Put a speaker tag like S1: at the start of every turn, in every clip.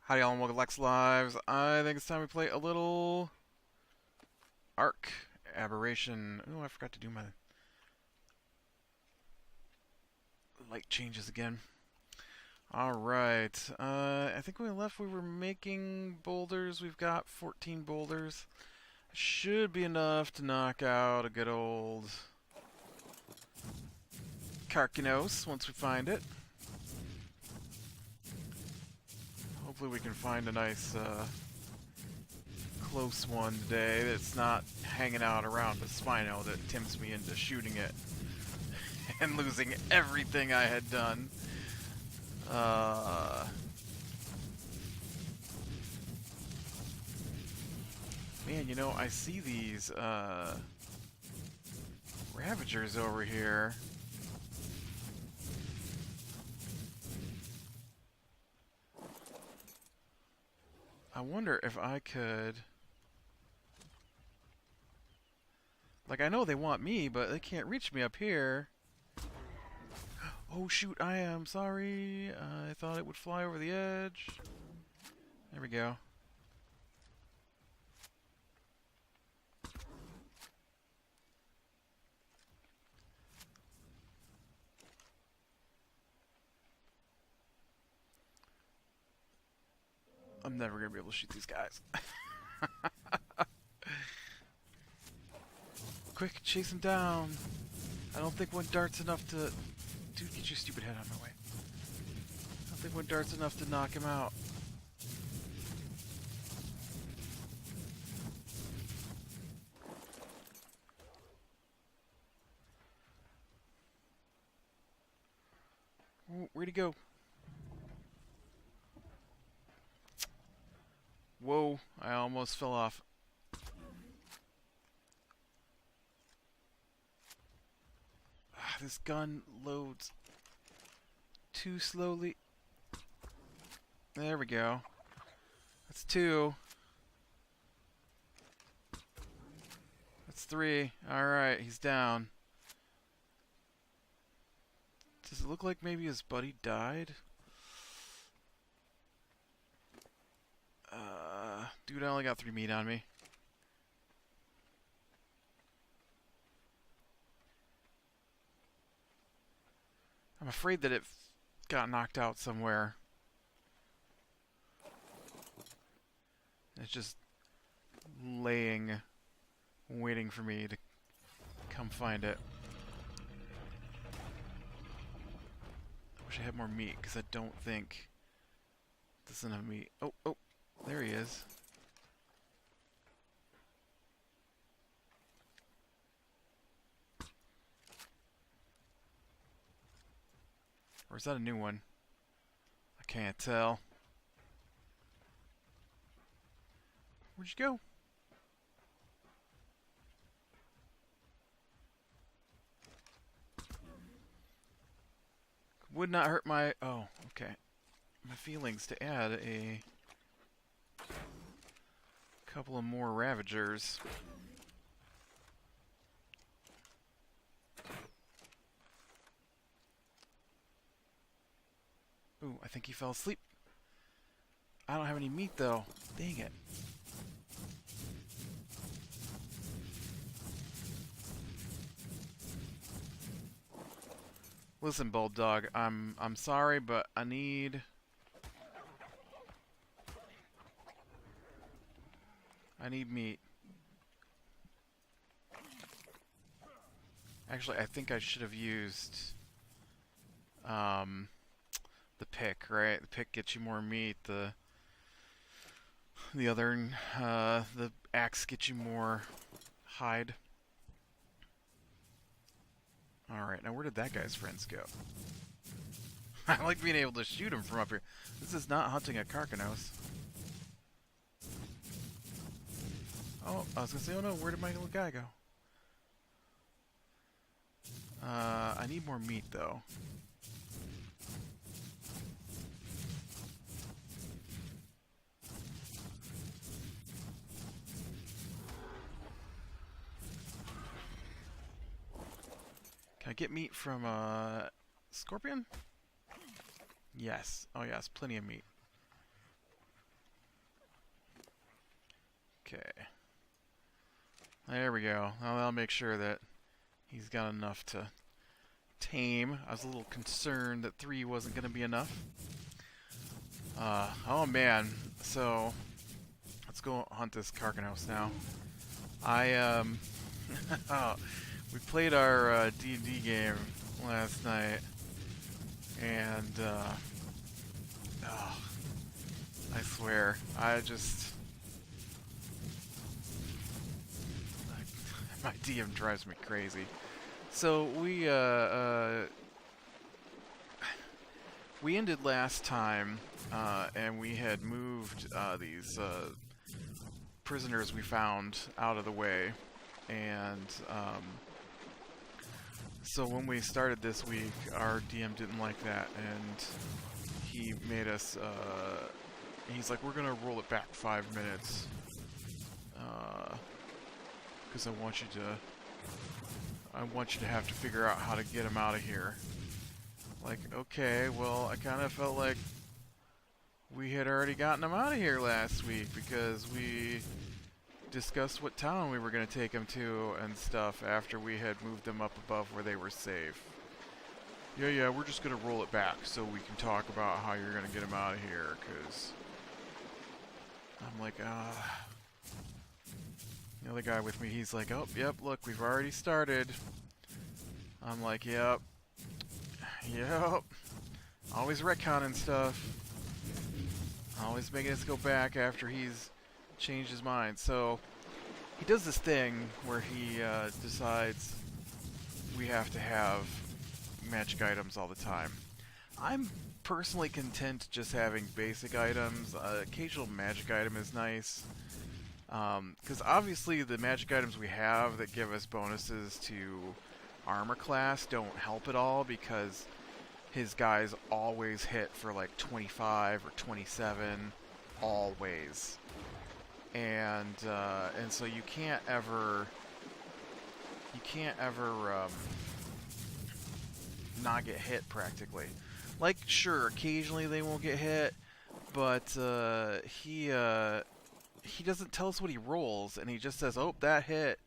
S1: Howdy all and welcome to Lex Lives. I think it's time we play a little Ark Aberration. Oh, I forgot to do my light changes again. Alright, I think when we left we were making boulders. We've got 14 boulders. Should be enough to knock out a good old Karkinos once we find it. Hopefully we can find a nice close one today that's not hanging out around the Spino that tempts me into shooting it and losing everything I had done. Man, you know, I see these Ravagers over here. I wonder if I could... Like, I know they want me, but they can't reach me up here. Oh, shoot, I am sorry. I thought it would fly over the edge. There we go. I'm never going to be able to shoot these guys. Quick, chase him down. I don't think one dart's enough to... Dude, get your stupid head out of my way. I don't think one dart's enough to knock him out. Ooh, where'd he go? Whoa, I almost fell off. This gun loads too slowly. There we go. That's two. That's three. Alright, he's down. Does it look like maybe his buddy died? Dude, I only got 3 meat on me. I'm afraid that it got knocked out somewhere. It's just laying, waiting for me to come find it. I wish I had more meat, because I don't think this is enough meat. Oh, oh, there he is. Or is that a new one? I can't tell. Where'd you go? Would not hurt my... Oh, okay. My feelings to add a couple of more Ravagers. Ooh, I think he fell asleep. I don't have any meat, though. Dang it. Listen, Bulldog, I'm sorry, but I need meat. Actually, I think I should have used the pick, right? The pick gets you more meat. The axe gets you more hide. Alright, now where did that guy's friends go? I like being able to shoot him from up here. This is not hunting at Karkinos. Oh, I was gonna say, oh no, where did my little guy go? I need more meat, though. Can I get meat from, Scorpion? Yes. Oh yes, plenty of meat. Okay. There we go. Now I'll make sure that he's got enough to tame. I was a little concerned that 3 wasn't going to be enough. Oh man. So, let's go hunt this Karkinos now. We played our D&D game last night, and I swear, my DM drives me crazy. So we ended last time, and we had moved these prisoners we found out of the way, and so when we started this week, our DM didn't like that, and he made us, he's like, we're gonna roll it back 5 minutes, because I want you to have to figure out how to get him out of here. Like, okay, well, I kind of felt like we had already gotten him out of here last week, because we discussed what town we were going to take him to and stuff after we had moved them up above where they were safe. Yeah, we're just going to roll it back so we can talk about how you're going to get him out of here, because I'm like, The other guy with me, he's like, oh, yep, look, we've already started. I'm like, yep. Always retconning stuff. Always making us go back after he's changed his mind. So he does this thing where he decides we have to have magic items all the time. I'm personally content just having basic items. Occasional magic item is nice. Because obviously the magic items we have that give us bonuses to armor class don't help at all, because his guys always hit for like 25 or 27, always. And so you can't ever not get hit practically. Like, sure, occasionally they won't get hit, but he doesn't tell us what he rolls, and he just says, "Oh, that hit.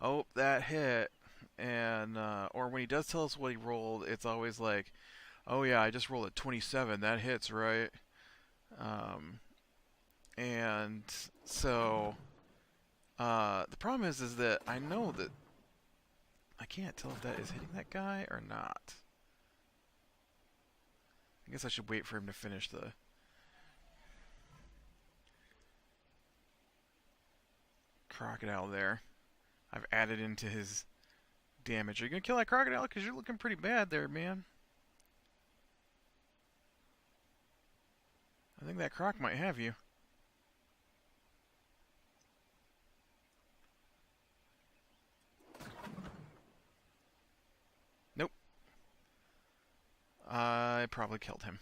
S1: Oh, that hit." And or when he does tell us what he rolled, it's always like, "Oh yeah, I just rolled a 27. That hits, right?" And so the problem is that I know that I can't tell if that is hitting that guy or not. I guess I should wait for him to finish the crocodile there. I've added into his damage. Are you gonna kill that crocodile? Because you're looking pretty bad there, man. I think that croc might have you. Nope. I probably killed him.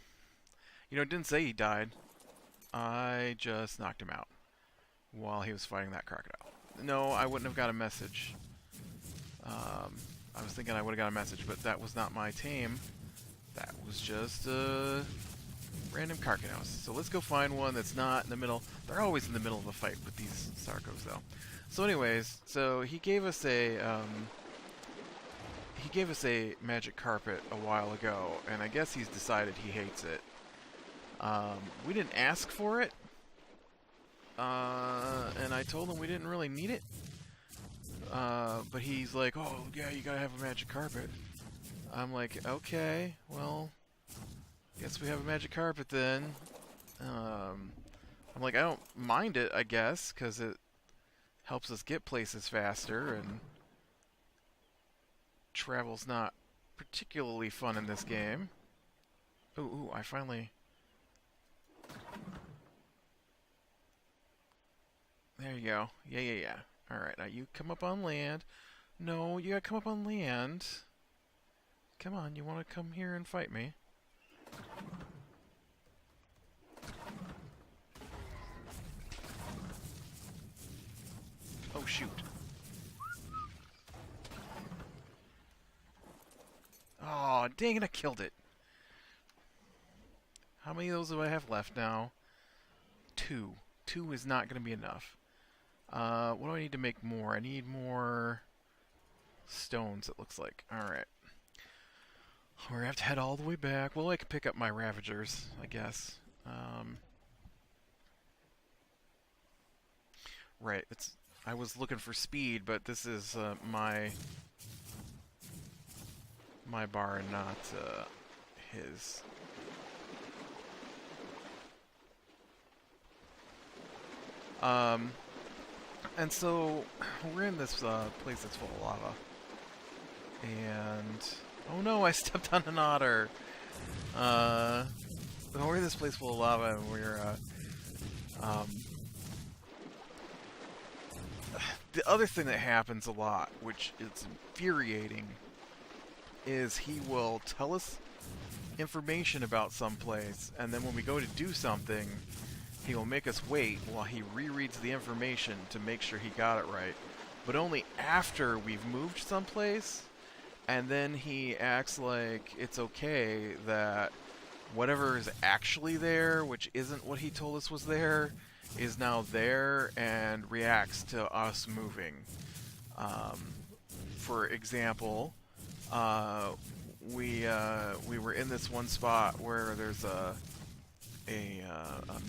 S1: You know, it didn't say he died. I just knocked him out while he was fighting that crocodile. No, I wouldn't have got a message. I was thinking I would have got a message, but that was not my tame. That was just random Karkinos. So let's go find one that's not in the middle. They're always in the middle of a fight with these Sarkos, though. So anyways, so he gave us a magic carpet a while ago, and I guess he's decided he hates it. We didn't ask for it, and I told him we didn't really need it. But he's like, "Oh yeah, you gotta have a magic carpet." I'm like, "Okay, well, guess we have a magic carpet then." I'm like, I don't mind it, I guess, because it helps us get places faster, and travel's not particularly fun in this game. Ooh, I finally... There you go. Yeah. Alright, now you come up on land. No, you gotta come up on land. Come on, you wanna come here and fight me? Oh, shoot. Oh, dang it, I killed it. How many of those do I have left now? 2. 2 is not going to be enough. What do I need to make more? I need more stones, it looks like. Alright. We're gonna have to head all the way back. Well, I could pick up my Ravagers, I guess. Right, it's... I was looking for speed, but this is my bar, not his. And so we're in this place that's full of lava, and oh no, I stepped on an otter. We're in this place full of lava, and we're the other thing that happens a lot, which is infuriating, is he will tell us information about some place, and then when we go to do something, he will make us wait while he rereads the information to make sure he got it right. But only after we've moved someplace, and then he acts like it's okay that whatever is actually there, which isn't what he told us was there, is now there and reacts to us moving. For example, we were in this one spot where there's a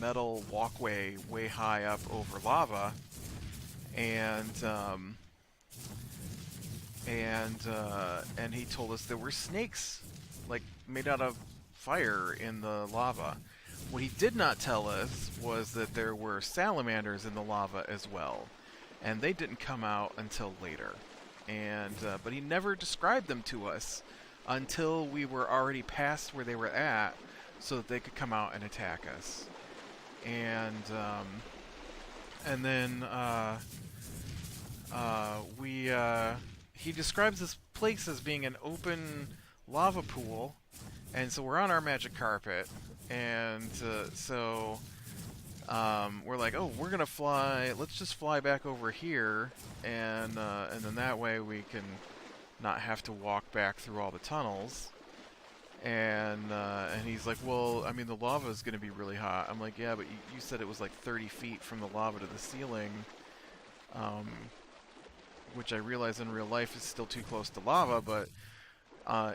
S1: metal walkway way high up over lava, and he told us there were snakes, like, made out of fire in the lava. What he did not tell us was that there were salamanders in the lava as well, and they didn't come out until later. And but he never described them to us until we were already past where they were at, so that they could come out and attack us. And then he describes this place as being an open lava pool, and so we're on our magic carpet, and we're like, oh, we're gonna fly. Let's just fly back over here, and then that way we can not have to walk back through all the tunnels. And he's like, well, I mean, the lava is going to be really hot. I'm like, yeah, but you said it was like 30 feet from the lava to the ceiling, which I realize in real life is still too close to lava, but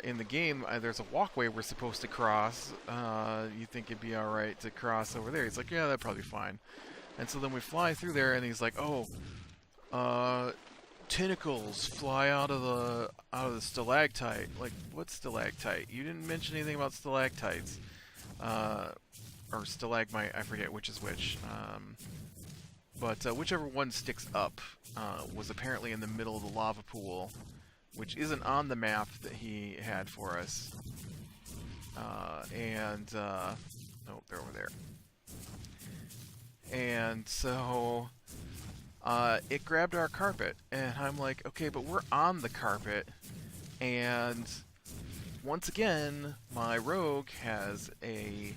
S1: in the game, there's a walkway we're supposed to cross. You think it'd be alright to cross over there? He's like, yeah, that'd probably be fine. And so then we fly through there, and he's like, oh, tentacles fly out of the stalactite. Like, what stalactite? You didn't mention anything about stalactites. Or stalagmite, I forget which is which. But whichever one sticks up was apparently in the middle of the lava pool, which isn't on the map that he had for us. Oh, they're over there. And so it grabbed our carpet, and I'm like, okay, but we're on the carpet, and once again, my rogue has a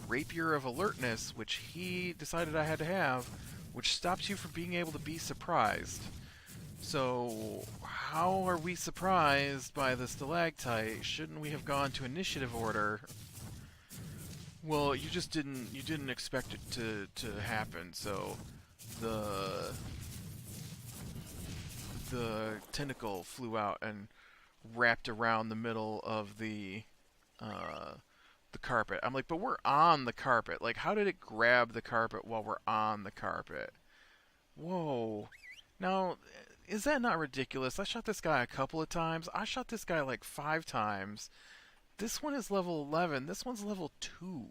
S1: rapier of alertness, which he decided I had to have, which stops you from being able to be surprised. So, how are we surprised by the stalactite? Shouldn't we have gone to initiative order? Well, you didn't expect it to happen, so the tentacle flew out and wrapped around the middle of the carpet. I'm like, but we're on the carpet. Like, how did it grab the carpet while we're on the carpet? Whoa. Now, is that not ridiculous? I shot this guy a couple of times. I shot this guy like 5 times. This one is level 11. This one's level 2.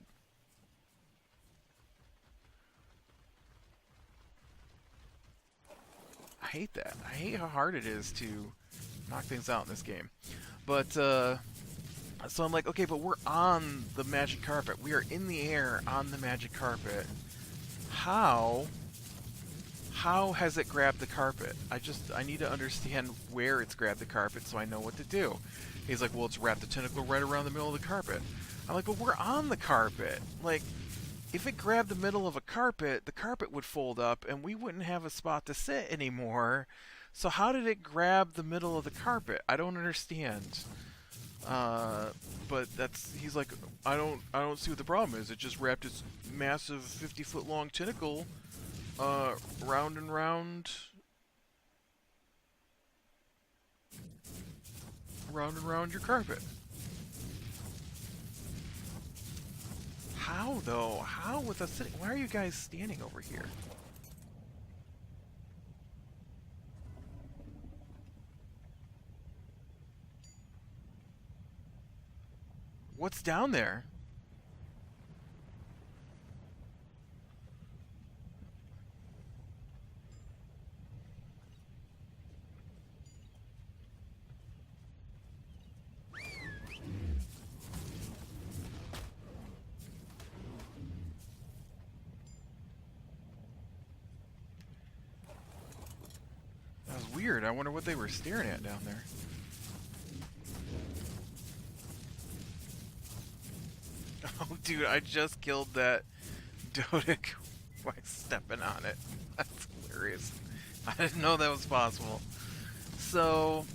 S1: I hate that. I hate how hard it is to knock things out in this game. But, so I'm like, okay, but we're on the magic carpet. We are in the air on the magic carpet. How has it grabbed the carpet? I need to understand where it's grabbed the carpet so I know what to do. He's like, well, it's wrapped the tentacle right around the middle of the carpet. I'm like, but we're on the carpet. Like, if it grabbed the middle of a carpet, the carpet would fold up and we wouldn't have a spot to sit anymore. So how did it grab the middle of the carpet? I don't understand. But he's like, I don't see what the problem is. It just wrapped its massive 50-foot long tentacle round and round. Round and round your carpet. How, though? How with us sitting? Why are you guys standing over here? What's down there? That was weird. I wonder what they were staring at down there. Oh, dude, I just killed that Dodic by stepping on it. That's hilarious. I didn't know that was possible. So,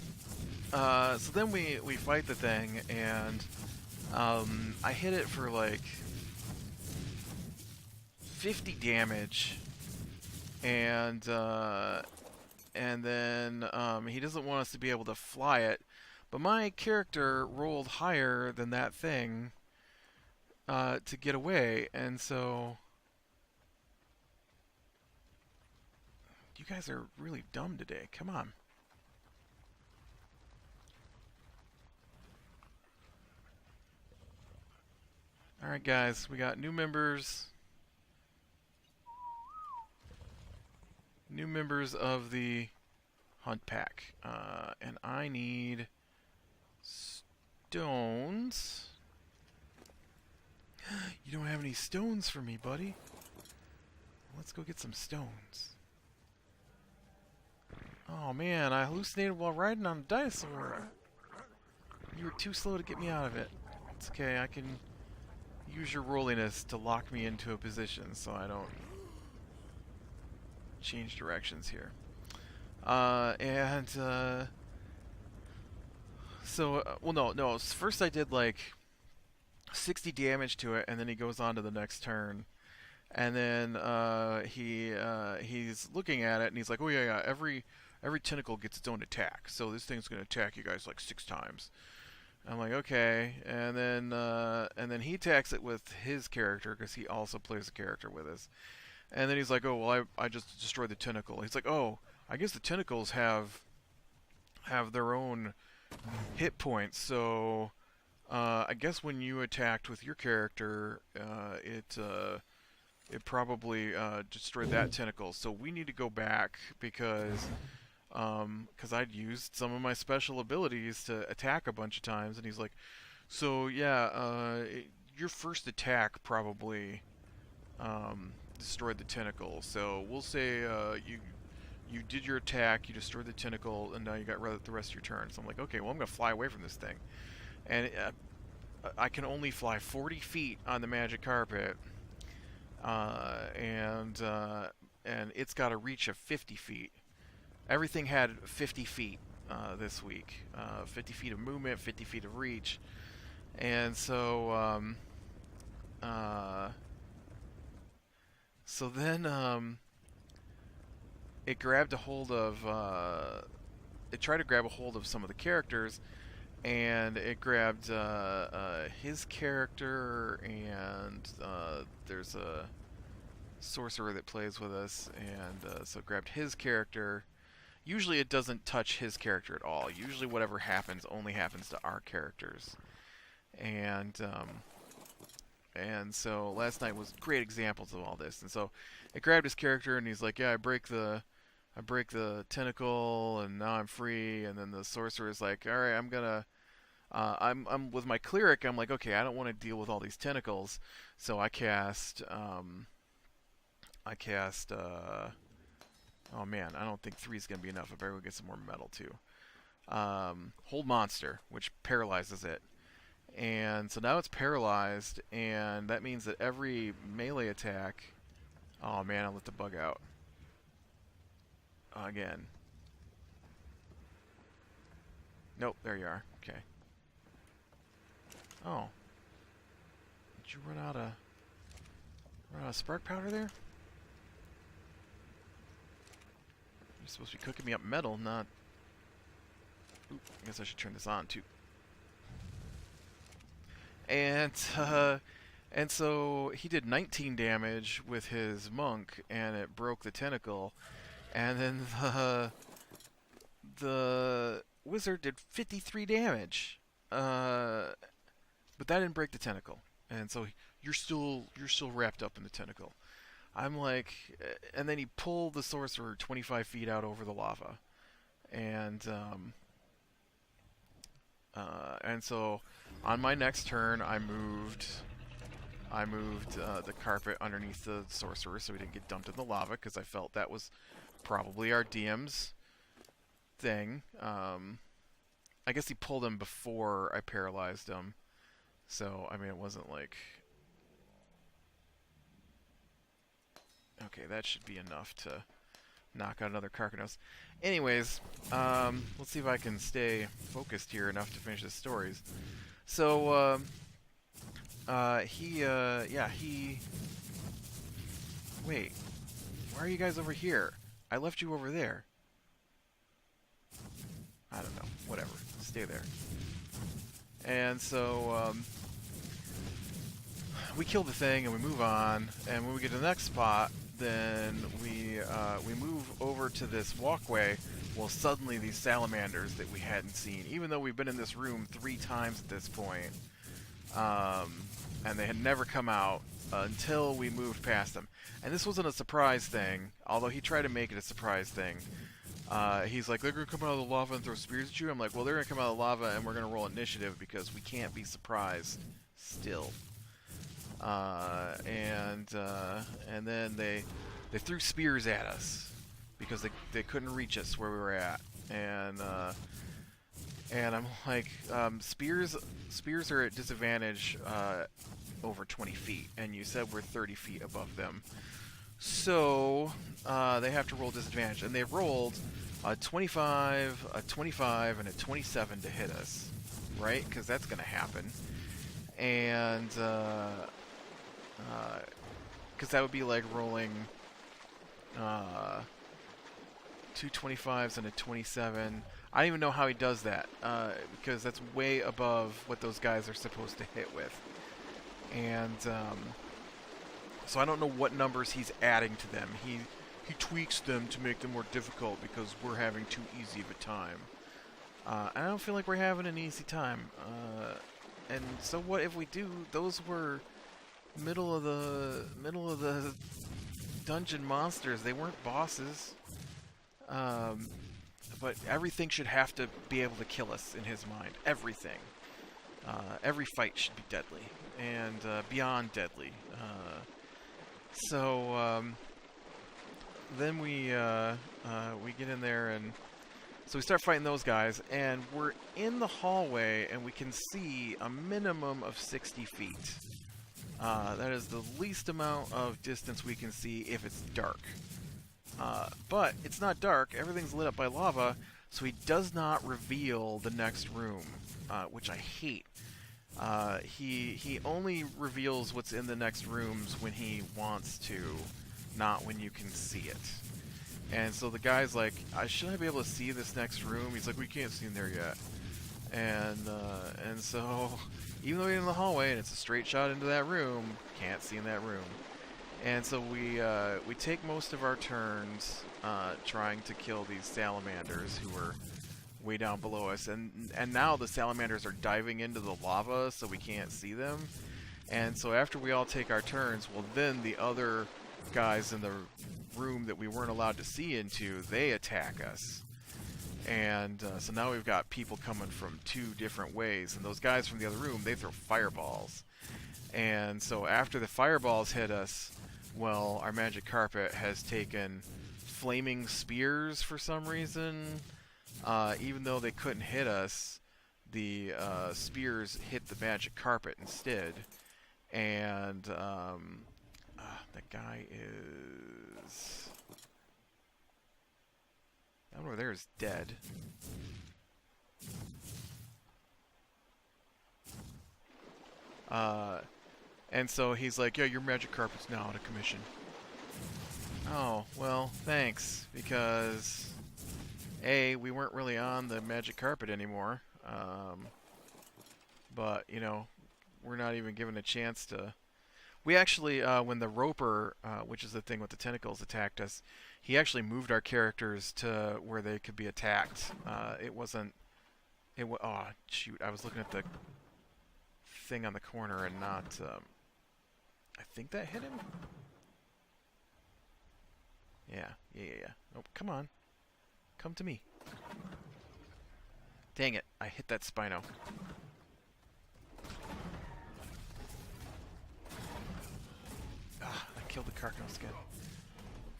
S1: so then we fight the thing, and I hit it for like 50 damage, and then he doesn't want us to be able to fly it, but my character rolled higher than that thing to get away, and so you guys are really dumb today. Come on. Alright guys, we got new members. New members of the hunt pack. And I need stones. You don't have any stones for me, buddy. Let's go get some stones. Oh man, I hallucinated while riding on a dinosaur. You were too slow to get me out of it. It's okay, I can use your rolliness to lock me into a position so I don't change directions here. Well, no. First I did like 60 damage to it, and then he goes on to the next turn. And then he's looking at it, and he's like, oh yeah, every tentacle gets its own attack. So this thing's going to attack you guys like 6 times. I'm like, okay. And then he attacks it with his character, because he also plays a character with us. And then he's like, oh, well, I just destroyed the tentacle. He's like, oh, I guess the tentacles have their own hit points, so I guess when you attacked with your character, it probably destroyed that tentacle. So we need to go back because I'd used some of my special abilities to attack a bunch of times, and he's like, so yeah, your first attack probably destroyed the tentacle. So we'll say you did your attack, you destroyed the tentacle, and now you got the rest of your turn. So I'm like, okay, well, I'm going to fly away from this thing. And I can only fly 40 feet on the magic carpet, and it's got a reach of 50 feet. Everything had 50 feet this week. 50 feet of movement, 50 feet of reach. And so, so then it grabbed a hold of... it tried to grab a hold of some of the characters, and it grabbed his character, and there's a sorcerer that plays with us, and so it grabbed his character. Usually it doesn't touch his character at all. Usually whatever happens only happens to our characters. And so last night was great examples of all this. And so it grabbed his character, and he's like, yeah, I break the tentacle, and now I'm free. And then the sorcerer is like, all right, I'm gonna I'm with my cleric. I'm like, okay, I don't want to deal with all these tentacles, so I cast oh man, I don't think 3 is gonna be enough. I better go get some more metal too. Hold monster, which paralyzes it, and so now it's paralyzed, and that means that every melee attack. Oh man, I let the bug out again. Nope, there you are. Okay. Oh. Did you run out of spark powder there? You're supposed to be cooking me up metal, not... Oop, I guess I should turn this on, too. And so he did 19 damage with his monk, and it broke the tentacle. And then the wizard did 53 damage. But that didn't break the tentacle. And so you're still wrapped up in the tentacle. I'm like, and then he pulled the sorcerer 25 feet out over the lava, and so on my next turn, I moved the carpet underneath the sorcerer so he didn't get dumped in the lava, because I felt that was probably our DM's thing. I guess he pulled him before I paralyzed him, so I mean it wasn't like. Okay, that should be enough to knock out another Karkinos. Anyways, let's see if I can stay focused here enough to finish the stories. So, he... Wait, why are you guys over here? I left you over there. I don't know, whatever, stay there. And so, we kill the thing and we move on, and when we get to the next spot, then we move over to this walkway. Well, suddenly these salamanders that we hadn't seen, even though we've been in this room 3 times at this point, and they had never come out until we moved past them. And this wasn't a surprise thing, although he tried to make it a surprise thing. He's like, they're going to come out of the lava and throw spears at you? I'm like, well, they're going to come out of the lava and we're going to roll initiative because we can't be surprised still. And then they threw spears at us because they couldn't reach us where we were at, and I'm like, spears are at disadvantage over 20 feet, and you said we're 30 feet above them, so they have to roll disadvantage, and they rolled a 25, a 25, and a 27 to hit us, right? Because that's going to happen, and because that would be like rolling 2 25s and a 27. I don't even know how he does that, because that's way above what those guys are supposed to hit with. And so I don't know what numbers he's adding to them. He tweaks them to make them more difficult because we're having too easy of a time. I don't feel like we're having an easy time. And so what if we do? Those were middle of the dungeon monsters. They weren't bosses. But everything should have to be able to kill us in his mind. Everything. Every fight should be deadly and beyond deadly. So then we get in there, and so we start fighting those guys, and we're in the hallway, and we can see a minimum of 60 feet. That is the least amount of distance we can see if it's dark. But it's not dark, everything's lit up by lava, so he does not reveal the next room, which I hate. He only reveals what's in the next rooms when he wants to, not when you can see it. And so the guy's like, should I be able to see this next room? He's like, we can't see in there yet. And so, even though we're in the hallway and it's a straight shot into that room, can't see in that room. And so we take most of our turns trying to kill these salamanders who are way down below us. And now the salamanders are diving into the lava, so we can't see them. And so after we all take our turns, well, then the other guys in the room that we weren't allowed to see into, they attack us. And so now we've got people coming from 2 different ways. And those guys from the other room, they throw fireballs. And so after the fireballs hit us, well, our magic carpet has taken flaming spears for some reason. Even though they couldn't hit us, the spears hit the magic carpet instead. And that guy is... that one over there is dead. And so he's like, yeah, your magic carpet's now out of commission. Oh, well, thanks, because A, we weren't really on the magic carpet anymore, but, you know, we're not even given a chance to... We actually, when the Roper, which is the thing with the tentacles, attacked us, he actually moved our characters to where they could be attacked. It wasn't... oh, shoot, I was looking at the thing on the corner and not... I think that hit him? Yeah. Oh, come on. Come to me. Dang it, I hit that Spino. Ah, I killed the Karkinos again.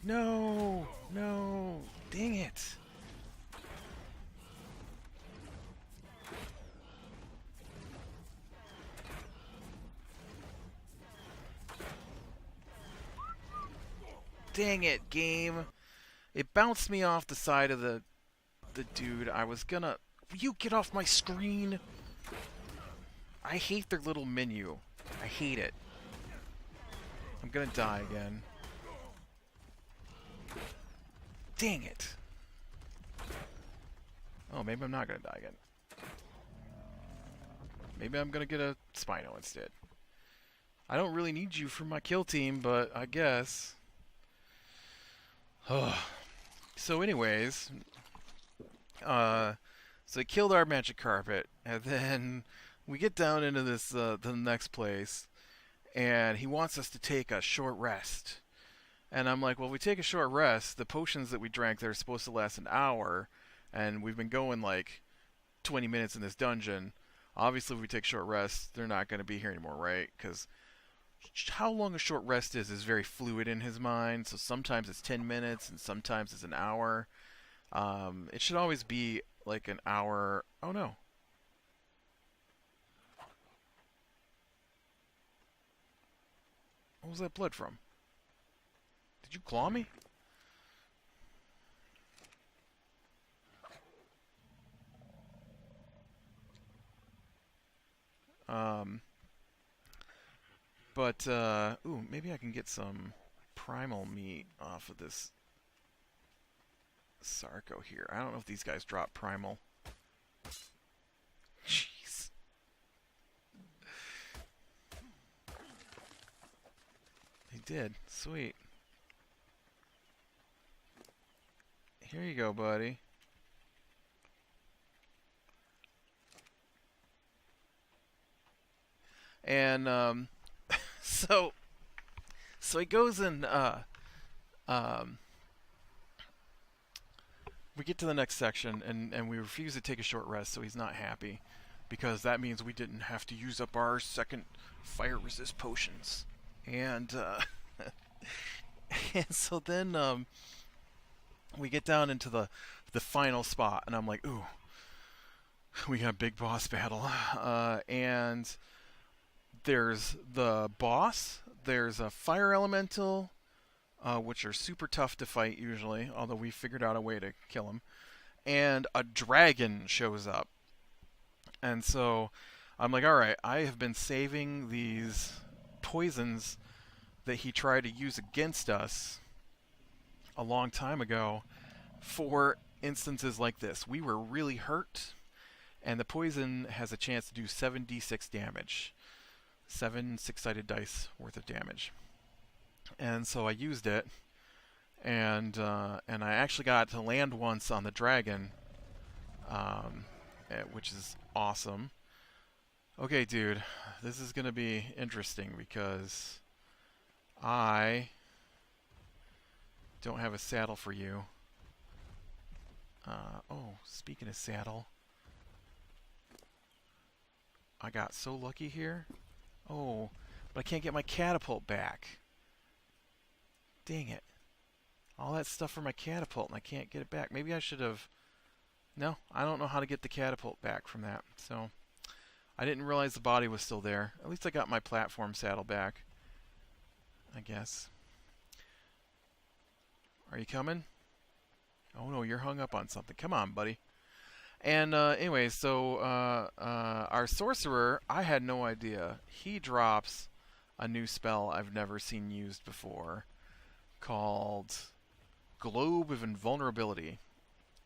S1: No! No! Dang it! Dang it, game! It bounced me off the side of the dude. I was gonna... Will you get off my screen? I hate their little menu. I hate it. I'm gonna die again. Dang it. Oh, maybe I'm not gonna die again. Maybe I'm gonna get a Spino instead. I don't really need you for my kill team, but I guess. So anyways, so they killed our magic carpet, and then we get down into this the next place, and he wants us to take a short rest. And I'm like, well, if we take a short rest, the potions that we drank, they're supposed to last an hour, and we've been going like 20 minutes in this dungeon. Obviously, if we take short rest, they're not going to be here anymore, right? Because how long a short rest is very fluid in his mind. So sometimes it's 10 minutes, and sometimes it's an hour. It should always be like an hour. Oh no. What was that blood from? Did you claw me? But, ooh, maybe I can get some primal meat off of this Sarco here. I don't know if these guys drop primal. Jeez. They did. Sweet. Here you go, buddy. And, so he goes and, we get to the next section, and we refuse to take a short rest, so he's not happy. Because that means we didn't have to use up our second fire resist potions. And, and so then, we get down into the final spot, and I'm like, ooh, we got a big boss battle. And there's the boss, there's a fire elemental, which are super tough to fight usually, although we figured out a way to kill him, and a dragon shows up. And so I'm like, alright, I have been saving these poisons that he tried to use against us a long time ago for instances like this. We were really hurt, and the poison has a chance to do 7d6 damage. 7 six-sided dice worth of damage. And so I used it, and I actually got to land once on the dragon, which is awesome. Okay, dude, this is going to be interesting because I don't have a saddle for you. Oh, speaking of saddle, I got so lucky here. Oh, but I can't get my catapult back. Dang it. All that stuff for my catapult, and I can't get it back. Maybe I should have... No, I don't know how to get the catapult back from that. So, I didn't realize the body was still there. At least I got my platform saddle back, I guess. Are you coming? Oh no, you're hung up on something. Come on, buddy. And anyway, so our sorcerer, I had no idea. He drops a new spell I've never seen used before called Globe of Invulnerability,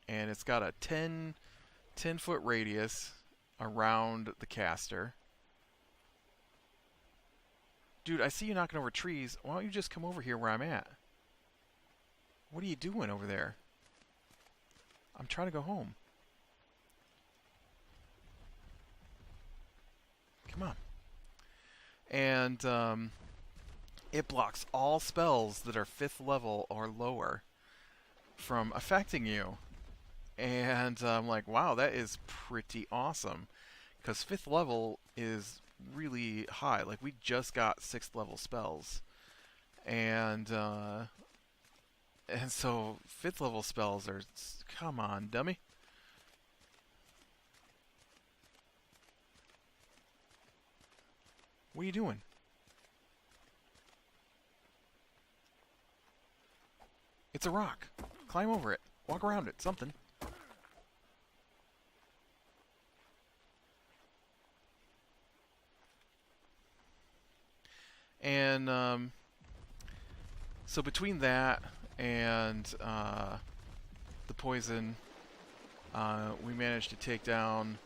S1: and it's got a 10-foot radius around the caster. Dude, I see you knocking over trees. Why don't you just come over here where I'm at? What are you doing over there? I'm trying to go home. Come on. And it blocks all spells that are 5th level or lower from affecting you. And I'm like, wow, that is pretty awesome. Because 5th level is really high. Like, we just got 6th level spells. And so 5th level spells are... Come on, dummy. What are you doing? It's a rock. Climb over it. Walk around it. Something. And so between that and the poison, we managed to take down...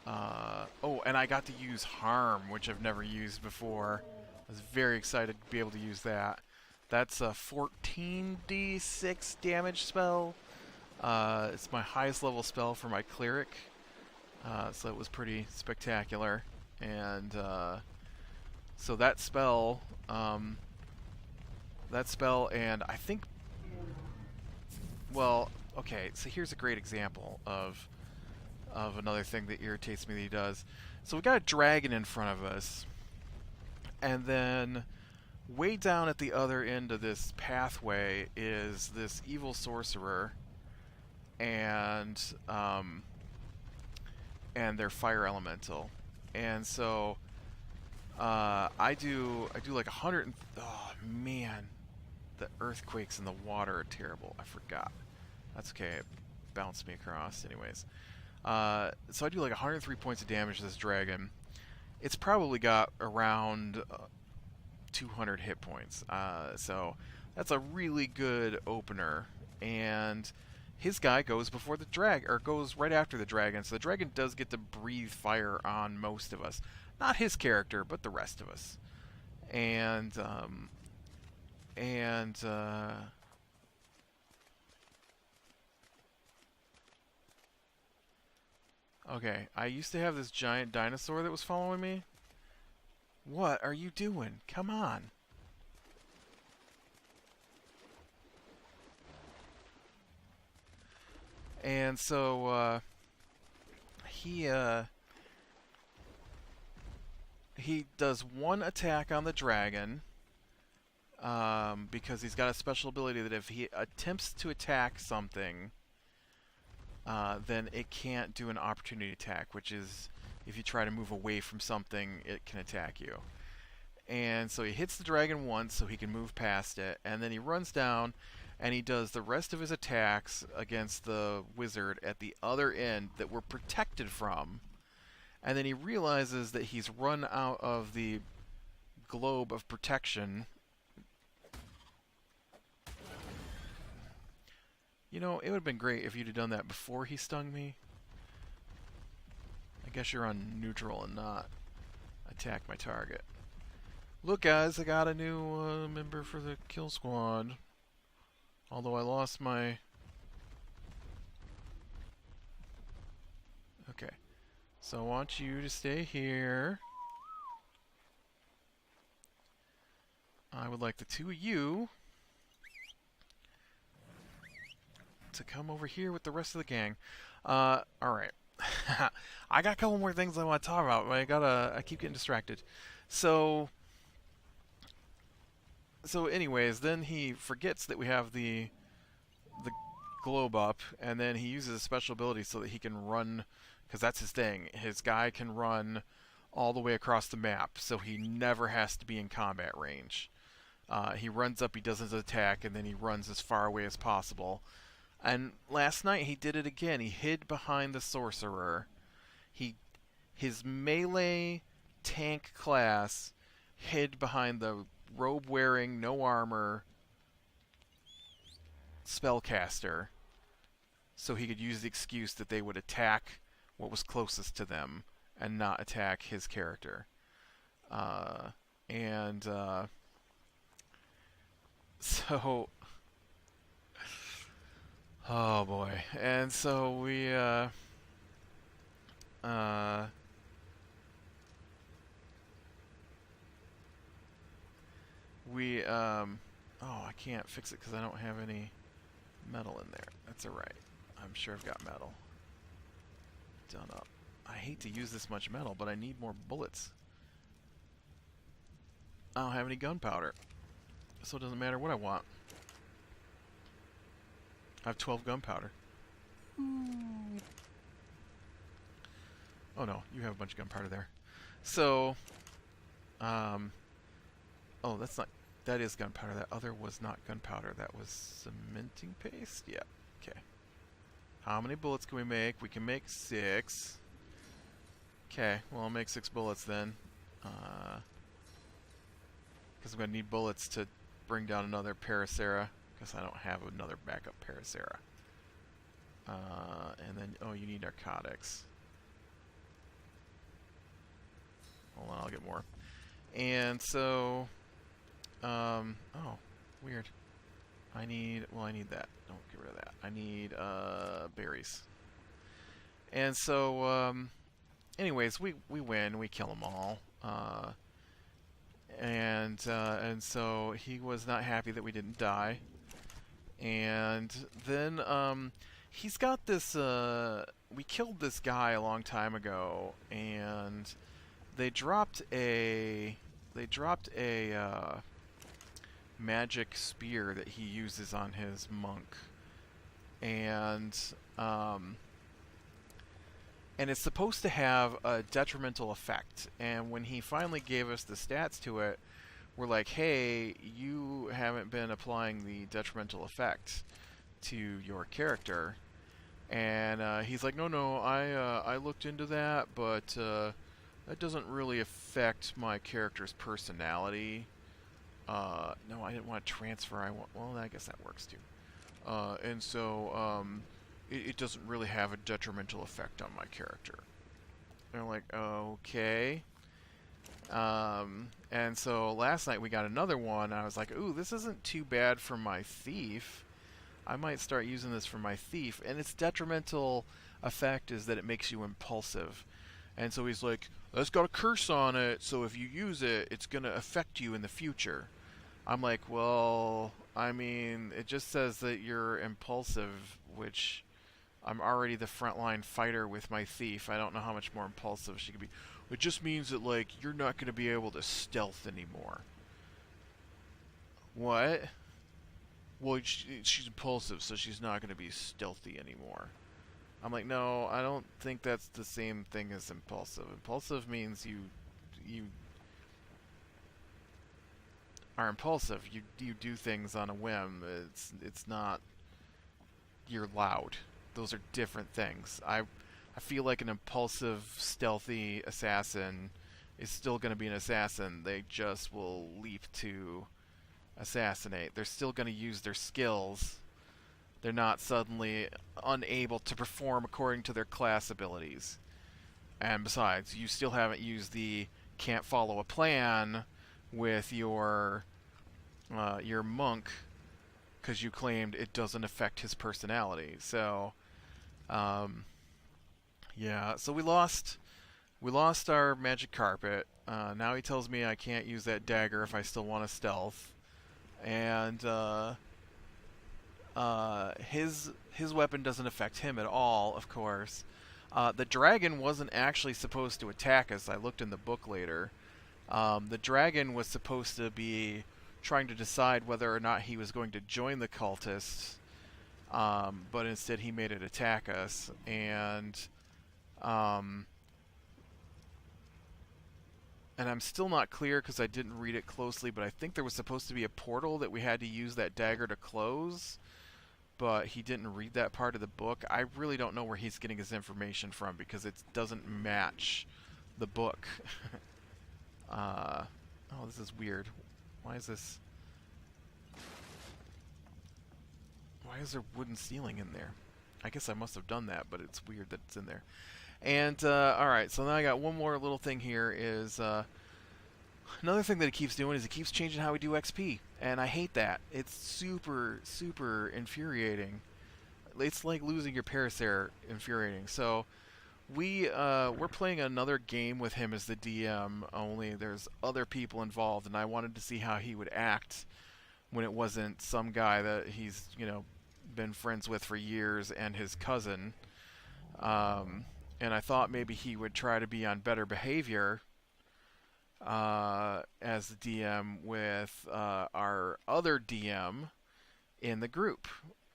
S1: oh, and I got to use Harm, which I've never used before. I was very excited to be able to use that. That's a 14d6 damage spell. It's my highest level spell for my cleric, so it was pretty spectacular. And so that spell, and I think, well, okay, so here's a great example of another thing that irritates me that he does. So we got a dragon in front of us, and then way down at the other end of this pathway is this evil sorcerer and their fire elemental. And so I do like 100 oh man, the earthquakes in the water are terrible. I forgot. That's okay. It bounced me across anyways. So I do like 103 points of damage to this dragon. It's probably got around 200 hit points. So that's a really good opener. And his guy goes before the goes right after the dragon. So the dragon does get to breathe fire on most of us. Not his character, but the rest of us. Okay, I used to have this giant dinosaur that was following me. What are you doing? Come on. And so he does one attack on the dragon because he's got a special ability that if he attempts to attack something, then it can't do an opportunity attack, which is if you try to move away from something, it can attack you. And so he hits the dragon once so he can move past it, and then he runs down and he does the rest of his attacks against the wizard at the other end that we're protected from. And then he realizes that he's run out of the globe of protection. You know, it would have been great if you'd have done that before he stung me. I guess you're on neutral and not attack my target. Look, guys, I got a new member for the kill squad. Although I lost my... Okay. So I want you to stay here. I would like the two of you to come over here with the rest of the gang. Alright. I got a couple more things I want to talk about, but I keep getting distracted. So anyways, then he forgets that we have the globe up, and then he uses a special ability so that he can run, because that's his thing. His guy can run all the way across the map, so he never has to be in combat range. He runs up, he does his attack, and then he runs as far away as possible. And last night he did it again. He hid behind the sorcerer. His melee tank class hid behind the robe-wearing, no armor spellcaster, so he could use the excuse that they would attack what was closest to them and not attack his character. And so, oh boy, and so uh, oh, I can't fix it because I don't have any metal in there. That's alright. I'm sure I've got metal. Done up. I hate to use this much metal, but I need more bullets. I don't have any gunpowder, so it doesn't matter what I want. I have 12 gunpowder. Oh no, you have a bunch of gunpowder there. So, oh, that's not... That is gunpowder. That other was not gunpowder. That was cementing paste? Yeah. Okay. How many bullets can we make? We can make 6. Okay, well, I'll make 6 bullets then. Because I'm going to need bullets to bring down another Paracera. Because I don't have another backup Paracera. And then, oh, you need narcotics. Hold on, I'll get more. And so... oh, weird. I need that. Don't get rid of that. I need, berries. And so, anyways, we win. We kill them all. And so he was not happy that we didn't die. And then, he's got this, we killed this guy a long time ago, and they dropped a magic spear that he uses on his monk, and it's supposed to have a detrimental effect. And when he finally gave us the stats to it, we're like, hey, you haven't been applying the detrimental effect to your character. And he's like, no, I looked into that, but that doesn't really affect my character's personality. No, I didn't want to transfer. Well, I guess that works too. And so, it doesn't really have a detrimental effect on my character. And I'm like, okay. And so last night we got another one. I was like, ooh, this isn't too bad for my thief. I might start using this for my thief. And its detrimental effect is that it makes you impulsive. And so he's like, that's got a curse on it, so if you use it, it's going to affect you in the future. I'm like, well, I mean, it just says that you're impulsive, which I'm already the frontline fighter with my thief. I don't know how much more impulsive she could be. It just means that, like, you're not going to be able to stealth anymore. What? Well, she's impulsive, so she's not going to be stealthy anymore. I'm like, no, I don't think that's the same thing as impulsive. Impulsive means you are impulsive. You do things on a whim. It's not you're loud. Those are different things. I feel like an impulsive, stealthy assassin is still going to be an assassin. They just will leap to assassinate. They're still going to use their skills. They're not suddenly unable to perform according to their class abilities. And besides, you still haven't used the can't follow a plan with your monk, because you claimed it doesn't affect his personality. So, yeah. So we lost our magic carpet. Now he tells me I can't use that dagger if I still want to stealth. And his weapon doesn't affect him at all, of course. The dragon wasn't actually supposed to attack us. I looked in the book later. The dragon was supposed to be trying to decide whether or not he was going to join the cultists, but instead he made it attack us. And I'm still not clear because I didn't read it closely, but I think there was supposed to be a portal that we had to use that dagger to close, but he didn't read that part of the book. I really don't know where he's getting his information from because it doesn't match the book. Oh, this is weird. Why is this? Why is there wooden ceiling in there? I guess I must have done that, but it's weird that it's in there. And, alright, so now I got one more little thing here is, another thing that it keeps doing is it keeps changing how we do XP. And I hate that. It's super, super infuriating. It's like losing your Parasaur infuriating. So, we're playing another game with him as the DM, only there's other people involved, and I wanted to see how he would act when it wasn't some guy that he's, been friends with for years and his cousin. And I thought maybe he would try to be on better behavior as the DM with our other DM in the group.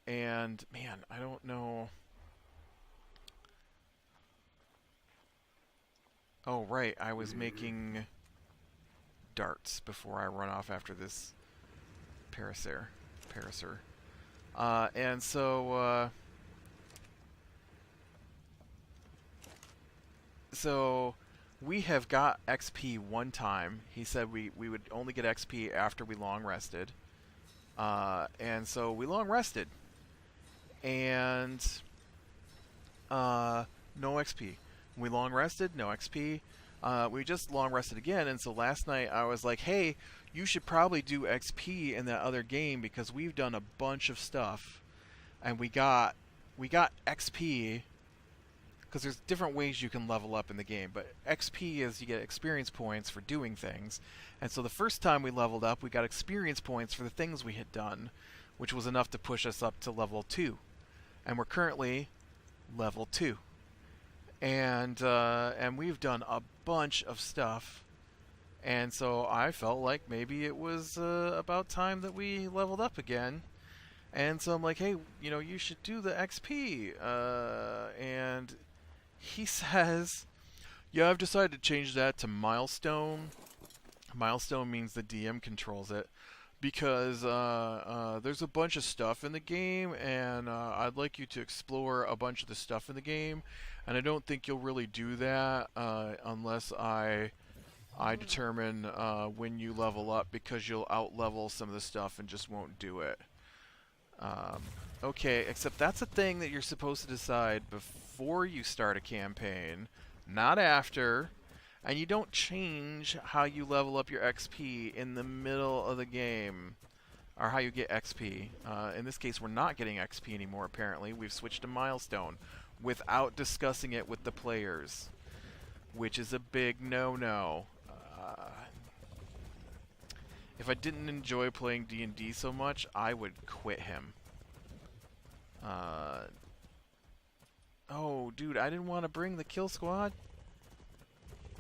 S1: And, man, I don't know. Oh, right, I was making darts before I run off after this Parasaur. And so, so we have got XP one time. He said we would only get XP after we long rested. And so we long rested. And no XP. We long rested, no XP. We just long rested again, and so last night I was like, hey, you should probably do XP in that other game because we've done a bunch of stuff, and we got XP because there's different ways you can level up in the game, but XP is you get experience points for doing things. And so the first time we leveled up, we got experience points for the things we had done, which was enough to push us up to level 2. And we're currently level 2. And we've done a bunch of stuff, and so I felt like maybe it was about time that we leveled up again. And so I'm like, hey, you should do the XP. And he says, yeah, I've decided to change that to milestone. Milestone means the DM controls it. Because there's a bunch of stuff in the game, and I'd like you to explore a bunch of the stuff in the game, and I don't think you'll really do that unless I determine when you level up, because you'll out-level some of the stuff and just won't do it. Okay, except that's a thing that you're supposed to decide before you start a campaign, not after. And you don't change how you level up your XP in the middle of the game, or how you get XP. In this case, we're not getting XP anymore, apparently. We've switched to milestone without discussing it with the players, which is a big no-no. If I didn't enjoy playing D&D so much, I would quit him. Oh, dude, I didn't want to bring the kill squad.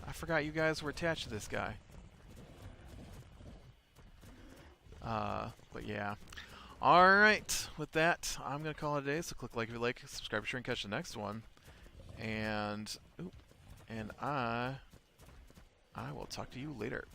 S1: I forgot you guys were attached to this guy. But yeah. Alright, with that, I'm going to call it a day. So click like if you like, subscribe, share, and catch the next one. And, I will talk to you later.